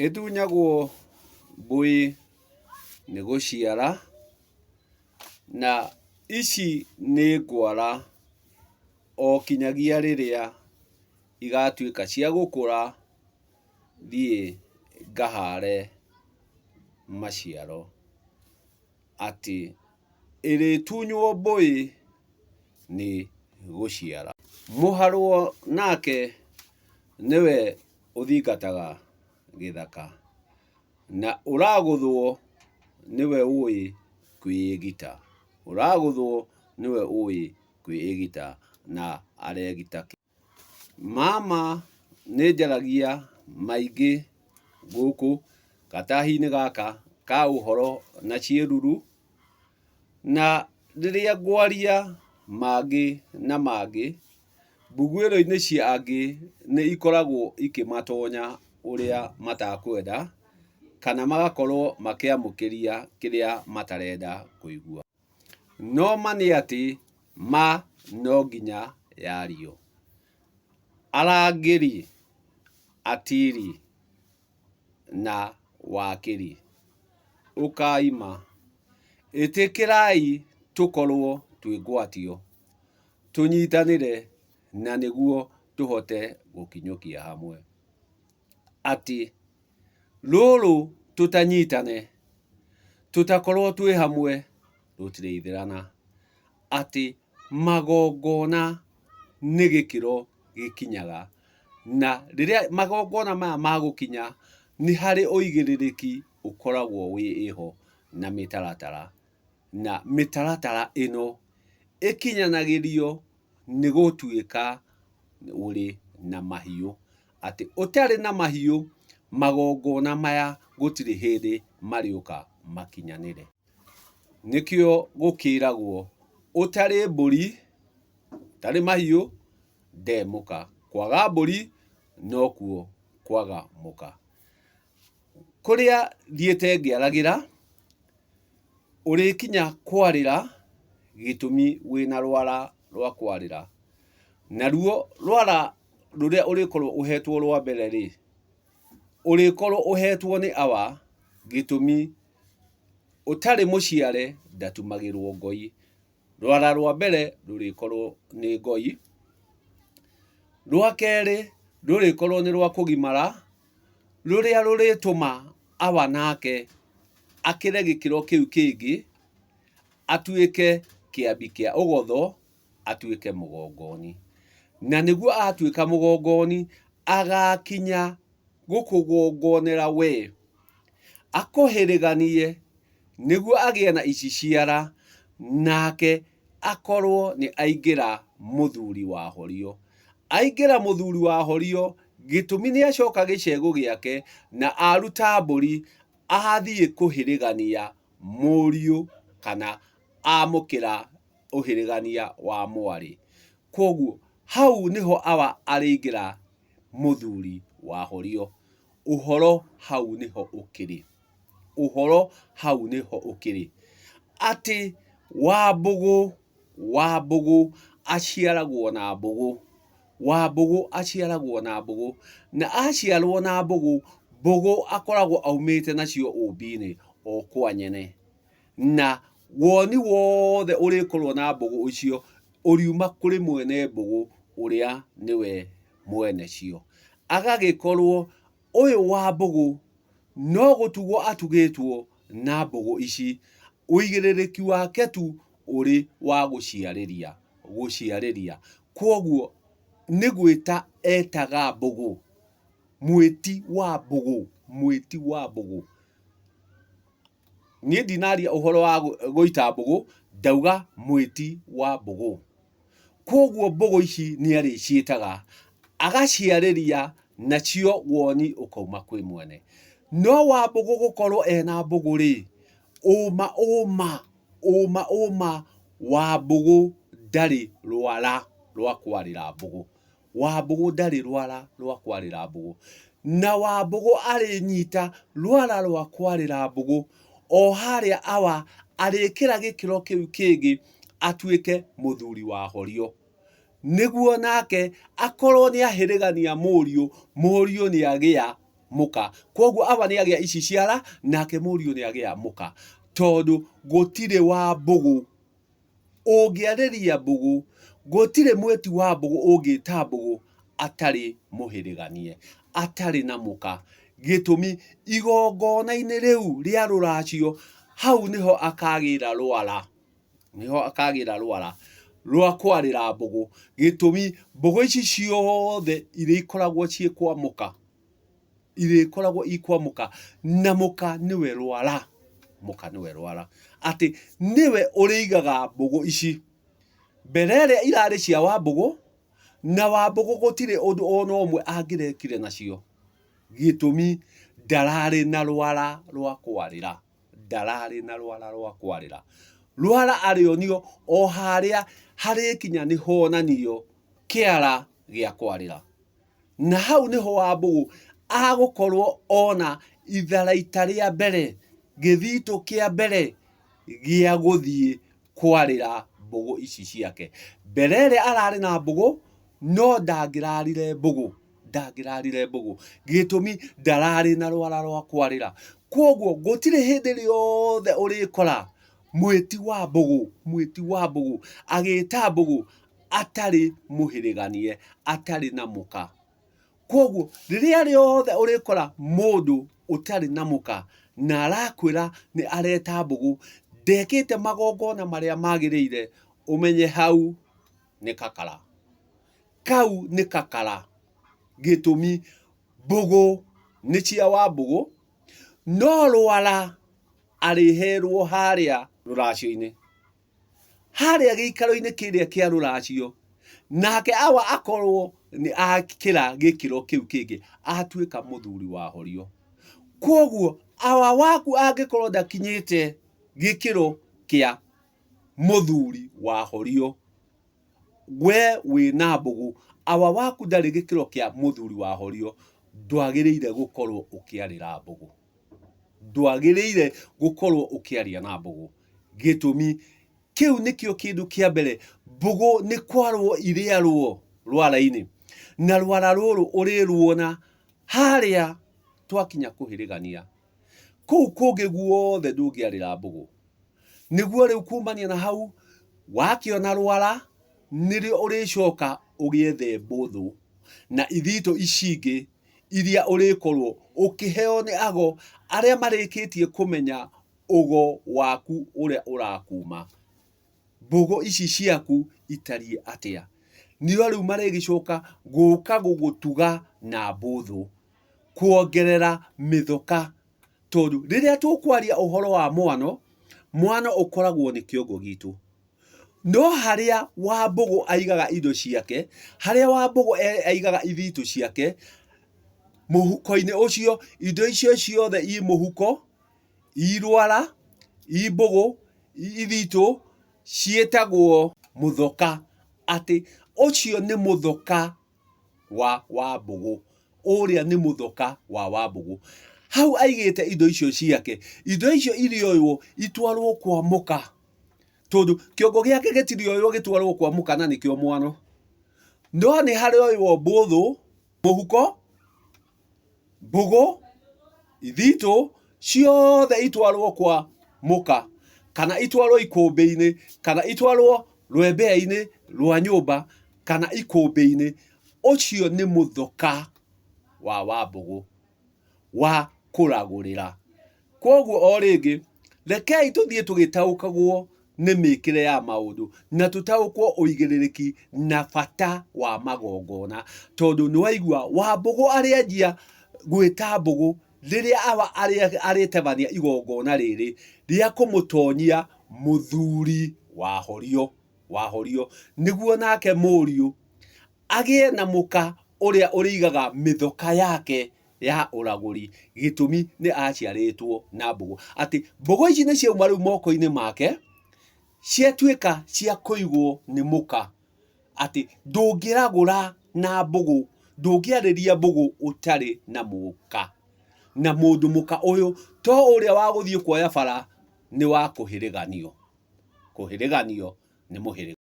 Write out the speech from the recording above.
Ĩtunyagwo mbũĩ nĩ gũciara, na ici nĩ ngwara o kinyagia rĩrĩa igatuĩka cia gũkũra thiĩ ngahare maciaro. Atĩ ĩrĩtunywo mbũĩ nĩ gũciara. Mũharwo nake nĩwe ũthingataga gĩthaka, na ũragũthwo nĩwe ũĩ kwĩĩgita. Ũragũthwo nĩwe ũĩ kwĩĩgita na aregita. Mama nĩnjaragia maingĩ gũkũ gatahi-inĩ gaka ka ũhoro na ciĩruru, na rĩrĩa ngwaria mangĩ na mangĩ, mbugĩro-inĩ ciangĩ nĩ ikoragwo ikĩmatonya ũrĩa matakwenda, kana magakorwo makĩamũkĩria kĩrĩa matarenda kũigua. No ma nĩ atĩ ma no nginya yario. Arangĩri, atiri na wakĩri, ũkai ma. Ĩtĩkĩrai tũkorwo twĩ ngwatio, tũnyitanĩre, na nĩguo tũhote gũkinyũkia hamwe. Atĩ rũrũ tũtanyitane, tũtakorwo twĩ hamwe, rũtirĩithĩrana. Atĩ magongona nĩ gĩkĩro gĩkinyaga, na rĩrĩa magongona maya magũkinya, nĩ harĩ ũigĩrĩrĩki ũkoragwo wĩho na mĩtaratara. Na mĩtaratara ĩno ĩkinyanagĩrio nĩ gũtuĩka ũrĩ na mahiũ. Atĩ ũtarĩ na mahiũ, magongona maya gũtirĩ hĩndĩ marĩũka makinyanĩre. Nĩkĩo gũkĩragwo ũtarĩ mbũri, ũtarĩ mahiũ, nde mũka. Kwaga mbũri nokuo kwaga mũka. Kũrĩa thiĩte ngĩaragĩra, ũrĩkinya kwarĩra gĩtũmi wĩna rwara rwa kwarĩra. Naruo rwara rũrĩa ũrĩkorwo ũhetwo rwa mbere rĩ, ũrĩkorwo ũhetwo nĩ awa, gĩtũmi ũtarĩ mũciare ndatumagĩrwo ngoi. Rwara rwa mbere rũrĩkorwo nĩ ngoi. Rwa kerĩ rũrĩkorwo nĩ rwa kũgimara, rũrĩa rũrĩtũma awa nake akĩre gĩkĩro kĩu kĩngĩ, atuĩke kĩambi kĩa ũgotho, atuĩke mũgongoni. Na nĩguo atuĩka mũgongoni, agakinya gũkũgongonera we, akũhĩrĩganie nĩguo agĩe na iciciara, nake akorwo nĩ aingĩra mũthuri wa horio. Aingĩra mũthuri wa horio, gĩtũmi nĩ acoka gĩcegũ gĩake, na aruta mbũri, athiĩ kũhĩrĩgania mũriũ, kana amũkĩra ũhĩrĩgania wa mwarĩ. Koguo hau nĩho awa arĩingĩra mũthuri wa horio. Ũhoro hau nĩho ũkĩrĩ. Ũhoro hau nĩho ũkĩrĩ. Atĩ Wambũgũ aciaragwo na mbũgũ. Wambũgũ aciaragwo na mbũgũ. Na aciarwo na mbũgũ, mbũgũ akoragwo aumĩte nacio ũmbi-inĩ o kwa nyene. Na woni wothe ũrĩkorwo na mbũgũ icio, ũriuma kũrĩ mwene mbũgũ ũrĩa nĩwe mwene cio. Agagĩkorwo ũyũ Wambũgũ no gũtugwo atugĩtwo na mbũgũ ici, ũigĩrĩrĩki wake tu ũrĩ wa gũciarĩria. Koguo nĩ gwĩta etaga mbũgũ, mwĩti wa mbũgũ. Niĩ ndinaria ũhoro wa gũita mbũgũ, ndauga mwĩti wa mbũgũ. Koguo mbũgũ ici nĩ arĩciĩtaga, agaciarĩria, nacio woni ũkauma kwĩ mwene. No Wambũgũ gũkorwo ena mbũgũ rĩ, Wambũgũ ndarĩ rwara rwa kwarĩra mbũgũ. Wambũgũ ndarĩ rwara rwa kwarĩra mbũgũ. Na Wambũgũ arĩnyita rwara rwa kwarĩra mbũgũ, o harĩa awa arĩkĩra gĩkĩro kĩu kĩngĩ, atuĩke mũthuri wa horio. Nĩguo nake akorwo nĩ ahĩrĩgania mũriũ, mũriũ nĩ agĩa muka koguo aba ni agia ici ciara nake Mũriũ ni agia muka tondu gutire wa mbugu ungiareria mbugu gutire mweti wa mbugu ungita mbugu atari muhiriganie atari na muka gitumi igongona-ini riu ria ruracio hau niho akagira rwara rwa kwarira mbugu gitumi mbugu ici ciothe irikoragwo ciikwamuka na muka niwe rwara ati niwe uriigaga mbugu ici mbere irari cia wa mbugu na wa mbugu gutire undu ona umwe angirekire nacio gitumi ndarari na rwara rwa kwarira rwara arionio o haria harikinya ni honanio kiara gia kwarira na hau niho wa mbugu agukorwo ona itharaita ria mbere githito kia mbere gia guthie kwarira mbugu ici ciake mbere arari na mbugu no ndangirarire mbugu gitumi ndarari na rwara rwa kwarira koguo gutire hindi riothe urikora mweti wa mbugu agita mbugu atari muhiriganie atari na muka koguo riria riothe urikora mundu utari na muka na arakwira ni areta mbugu ndekite magongona maria magirire umenye hau ni kakara gitumi mbugu ni cia wa mbugu no rwara ariherwo haria ruracio-ini haria giikaro-ini kiria kia ruracio nake awa akorwo ni akira gikiro kiu kingi atuika muthuri wa horio koguo awa waku angikorwo ndakinyite gikiro kia muthuri wa horio we wina mbugu awa waku ndari gikiro kia muthuri wa horio ndwagiriire gukorwo ukiarira mbugu ndwagiriire gukorwo ukiaria na mbugu gitumi kiu nikio kindu kia mbere mbugu ni kwarwo iriarwo rwara-ini na rwara ruru uriruona haria twakinya kuhirigania kuu kungi guothe ndungiarira mbugu niguo riu kumania na hau wakiona rwara nirio uricoka ugiethe mbuthu na ithito icingi iria urikorwo ukiheo ni ago aria marikitie kumenya ugo waku uria urakuma mbugu ici ciaku itarie atia nio riu marigicoka guka gugutuga na mbuthu kuongerera mithoka tondu riria tukwaria uhoro wa mwano ukoragwo ni kiongo gitu no haria wa mbugu aigaga indo ciake haria wa mbugu aigaga ithito ciake muhuko-ini ucio indo icio ciothe i muhuko irwara i mbugu ithito cietagwo muthoka ati ucio ni muthoka wa mbugu uria ni muthoka wa mbugu hau aigite indo icio ciake indo icio irioywo itwarwo kwa muka tondu kiongo giake gitirioywo gitwarwo kwa muka na nikio mwano no ni harioywo mbuthu muhuko mbugu ithito ciothe itwarwo kwa muka kana itwarwo ikumbi-ini kana itwarwo rwembea-ini rwa nyumba kana ikumbi-ini ucio ni muthoka wa mbugu wa kuragurira koguo o ringi rekei tuthie tugitaukagwo ni mikire ya maundu na tutaukwo uigiririki na bata wa magongona tondu ni waigua wa mbugu arianjia gwita mbugu riria awa aritebania igongona riri ria kumutonyia muthuri wa horio niguo nake Mũriũ agie na muka uria uriigaga mithoka yake ya uraguri gitumi ni aciaritwo na mbugu ati mbugu ici ni ciauma riu moko-ini make ciatuika cia kuigwo ni muka ati ndungiragura na mbugu ndungiariria mbugu utari na muka na mundu muka uyu to uria wa guthie kuoya bara ni wa kuhiriganio ni muhiriganio